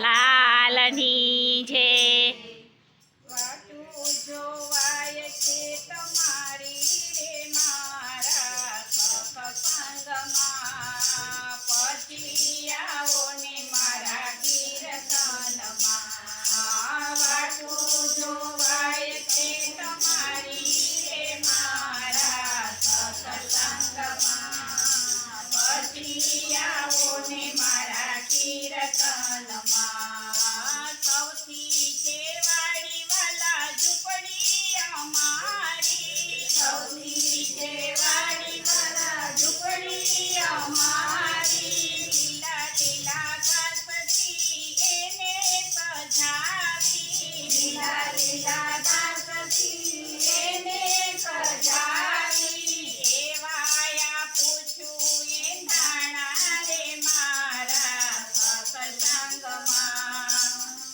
લાલની છે. વાટું જોવાય છે તમારી રે મારા સત્સંગમાં, પછી આવો ને મારા કીર્તનમાં. વાટું જોવાય છે તમારી રે મારા સત્સંગમાં, પછી આવો ને મારા કીર્તનમાં. સૌથી છેવાડી વાલા ઝૂંપડી અમારી, સૌથી છેવાડી વાલા ઝૂંપડી અમારી. લીલા લીલા ઘાસથી એને સજાવી, લીલા લીલા ઘાસથી એને સજાવી. એવાયા પૂછું એંધાણા રે મારા સત્સંગમાં,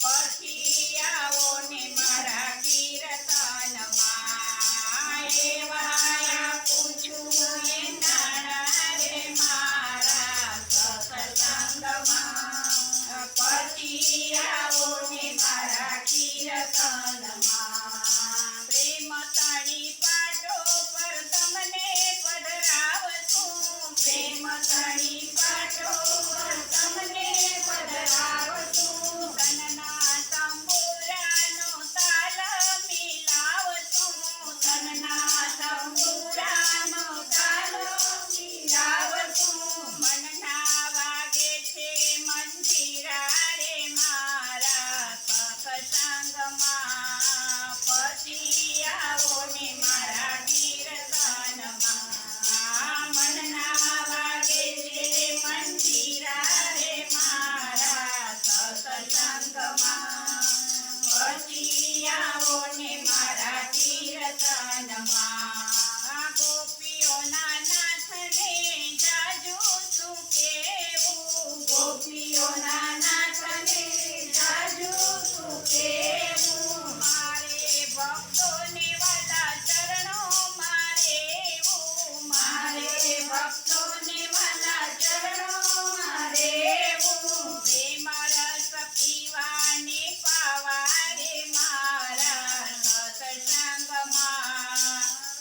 પછી આવો ને મારા કીર્તનમાં. એવાયા પૂછું એંધાણા રે મારા સત્સંગમાં, પછી આવો ને મારા કીર્તનમાં. પ્રેમ તણી પાટો પર તમને પધરાવશું, પ્રેમ તણી પાટો પર તમને પધરાવશું. તનના તંબુરાનો તાલ મિલાવશું, તનના તંબુરાનો તાલ મિલાવશું. મનના વાગે છે મંજીરા રે મારા સત્સંગમાં, પછી આવો ને મારા કીર્તનમાં. મનના વાગે છે મંજીરા રે મારા સત્સંગમાં, પછી આવો ને મારા કીર્તનમાં. ગોપીઓના નાથને જાજુ શું કહેવું, ગોપીઓના નાથને જાજુ શું કહેવું. મારે ભક્તોને વાલા ચરણોમાં રહેવું, મારે ભક્તોને વાલા ચરણોમાં રહેવું. પ્રેમ રસ પીવાને પાવા રે મારા સત્સંગમાં,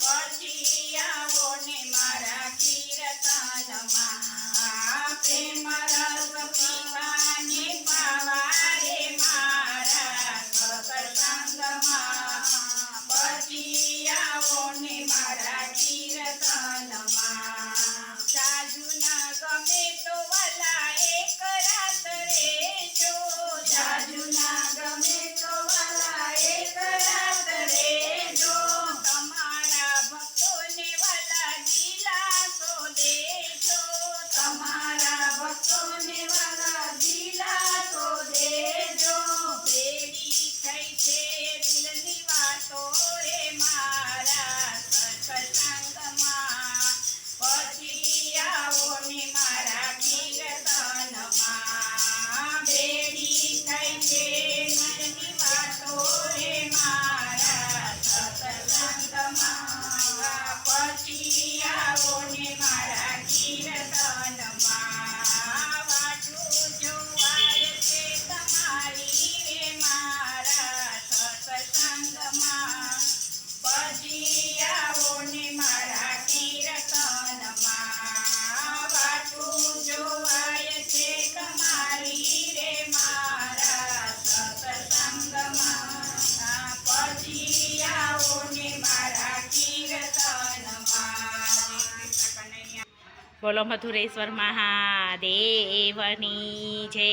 પછી આવો ને મારા કીર્તનમાં. પ્રેમ રસ પીવાને પાવા રે મારા સત્સંગમાં, પછી આવો ને મારા કીર્તનમાં. જાજુ ના ગમે તો વાલા એક રાત રહેજો, જાજુ ના ગમે તો વાલા એક રાત રહેજો. તમારા ભક્તોને વાલા દિલાસો દેજો, તમારા ભક્તોને વાલા દિલાસો દેજો. ભેડી થઈ છે દિલની વાતો રે મારા સત્સંગમાં, પછી આવો ને મારા કીર્તનમાં. ભેડી થઈ છે દિલની વાતો રે મારા સત્સંગમાં, પછી આવો ને મારા કીર્તનમાં. વાટું જોવાય છે તમારી રે મારા સત્સંગમાં, પછી આવો ને મારા કીર્તનમાં. વાટું જોવાય છે તમારી રે મારા સત્સંગમાં, પછી આવો ને મારા કીર્તનમાં. બોલો મથુરેશ્વર મહાદેવની જય.